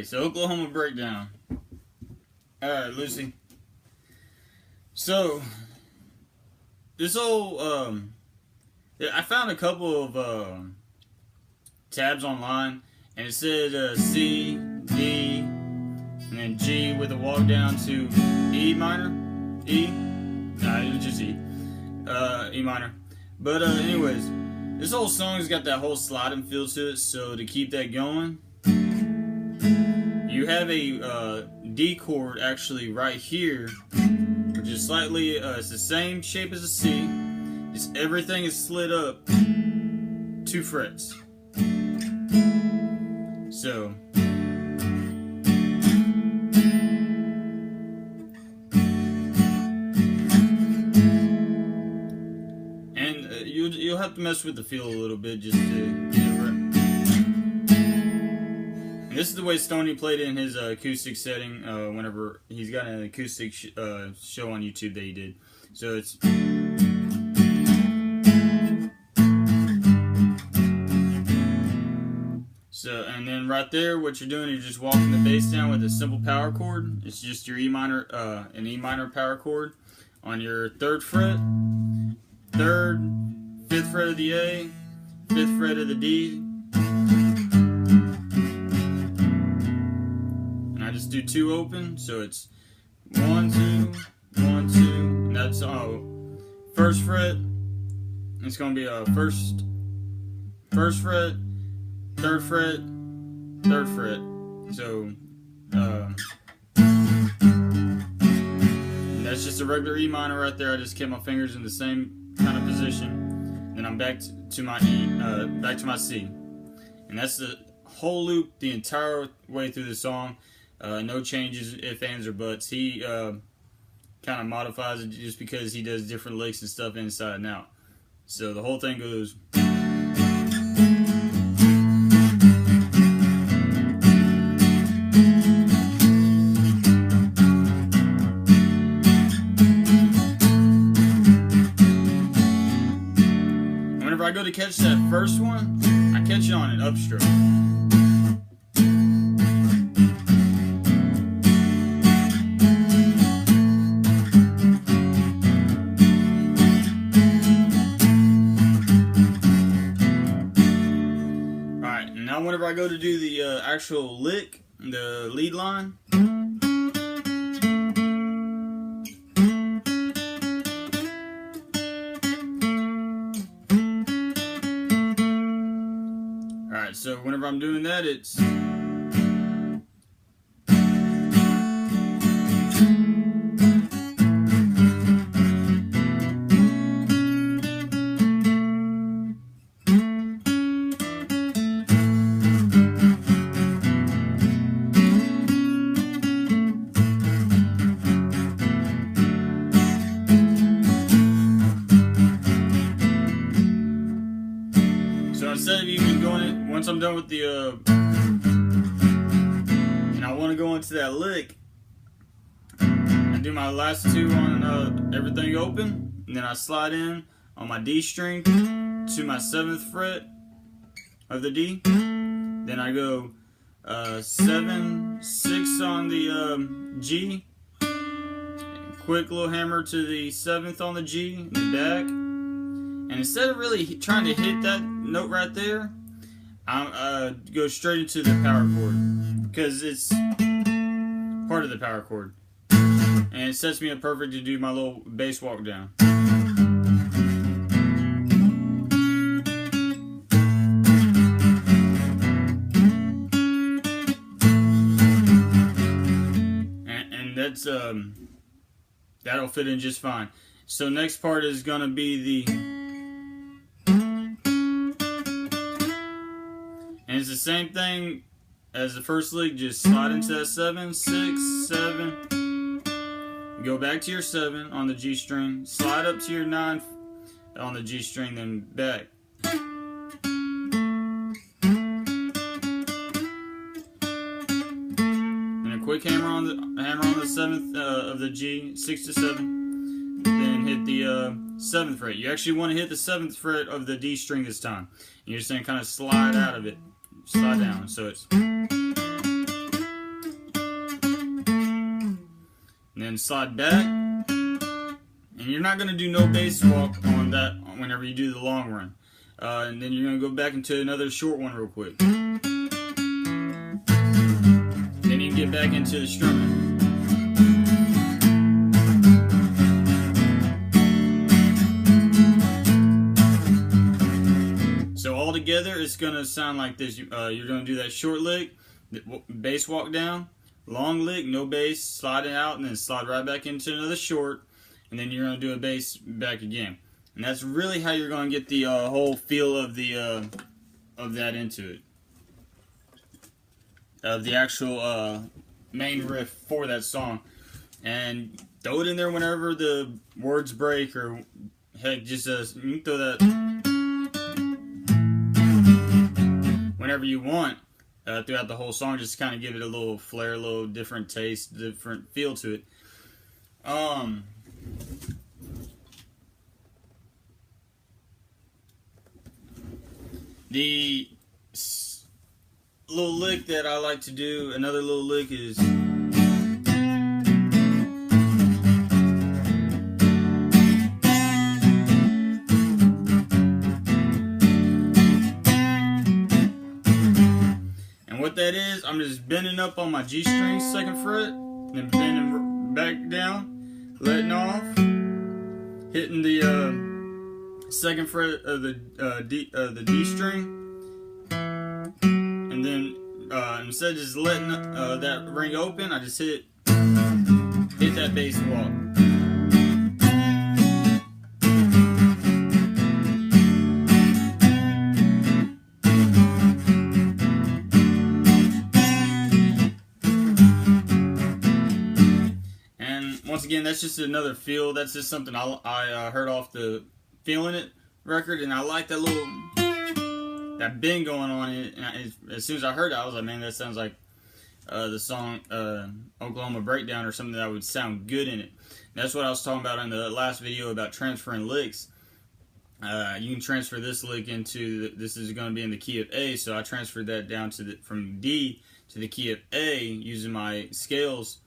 Alright, so Oklahoma breakdown. Alright, Lucy. So, this whole, I found a couple of tabs online, and it said C, D, and then G with a walk down to E minor. E? Nah, it was just E. E minor. But anyways, this whole song's got that whole sliding feel to it, so to keep that going, you have a D chord actually right here, which is slightly, it's the same shape as a C. Just everything is slid up 2 frets. So, and you'll have to mess with the feel a little bit just to get it right. And this is the way Stoney played it in his acoustic setting. Whenever he's got an acoustic show on YouTube that he did, so it's. So, and then right there, what you're doing, you're just walking the bass down with a simple power chord. It's just your E minor, an E minor power chord on your 3rd fret, 3rd, 5th fret of the A, 5th fret of the D. And I just do 2 open, so it's 1, 2, 1, 2, and that's 1st fret. It's gonna be a first fret, 3rd fret, 3rd fret. So, and that's just a regular E minor right there. I just kept my fingers in the same kind of position. Then I'm back to my E, back to my C. And that's the whole loop the entire way through the song. No changes, ifs, ands, or buts. He kind of modifies it just because he does different licks and stuff inside and out. So the whole thing goes. Whenever I go to catch that first one, I catch it on an upstroke. Alright, and now whenever I go to do the actual lick, the lead line, so whenever I'm doing that, it's instead of even going in, once I'm done with the, and I want to go into that lick, I do my last 2 on everything open, and then I slide in on my D string to my 7th fret of the D. Then I go 7, 6 on the G, quick little hammer to the 7th on the G, and then back. And instead of really trying to hit that note right there, I go straight into the power chord because it's part of the power chord, and it sets me up perfect to do my little bass walk down. And that's that'll fit in just fine. So next part is gonna be the. And it's the same thing as the first lick, just slide into that 7, 6, 7, go back to your 7 on the G string, slide up to your 9 on the G string, then back. And a quick hammer on the 7th of the G, 6 to 7, then hit the 7th fret. You actually want to hit the 7th fret of the D string this time. And you're just going to kind of slide out of it. Slide down, so it's then slide back. And you're not going to do no bass walk on that whenever you do the long run. And then you're going to go back into another short one real quick. Then you can get back into the strumming. So all together, it's going to sound like this. You're going to do that short lick, bass walk down, long lick, no bass, slide it out, and then slide right back into another short, and then you're going to do a bass back again. And that's really how you're going to get the whole feel of the of that into it, of the actual main riff for that song. And throw it in there whenever the words break, or heck, just you can throw that whenever you want throughout the whole song, just kind of give it a little flair, a little different taste, different feel to it. The little lick that I like to do, another little lick is what that is, I'm just bending up on my G string, 2nd fret, then bending back down, letting off, hitting the 2nd fret of the D string, and then instead of just letting that ring open, I just hit that bass walk. Once again, that's just another feel. That's just something I heard off the Feeling It record, and I like that little bend going on in it. And as soon as I heard it, I was like, man, that sounds like the song Oklahoma Breakdown, or something that would sound good in it. And that's what I was talking about in the last video about transferring licks. You can transfer this lick into this is going to be in the key of A, so I transferred that down to from D to the key of A using my scales,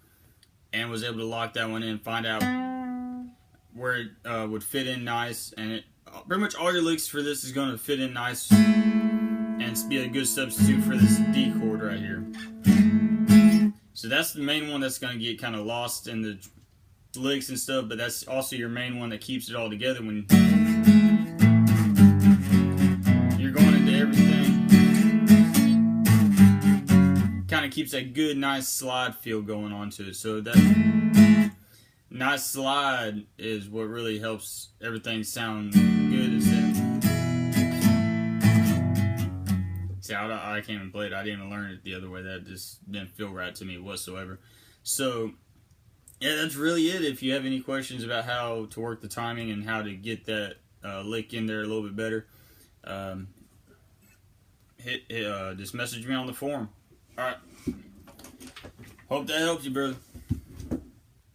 and was able to lock that one in, find out where it would fit in nice, and pretty much all your licks for this is going to fit in nice and be a good substitute for this D chord right here. So that's the main one that's going to get kind of lost in the licks and stuff, but that's also your main one that keeps it all together when you're going into everything. Kind of keeps that good, nice slide feel going on to it. So that nice slide is what really helps everything sound good. See, I can't even play it. I didn't even learn it the other way. That just didn't feel right to me whatsoever. So yeah, that's really it. If you have any questions about how to work the timing and how to get that lick in there a little bit better, just message me on the forum. Alright. Hope that helps you, brother.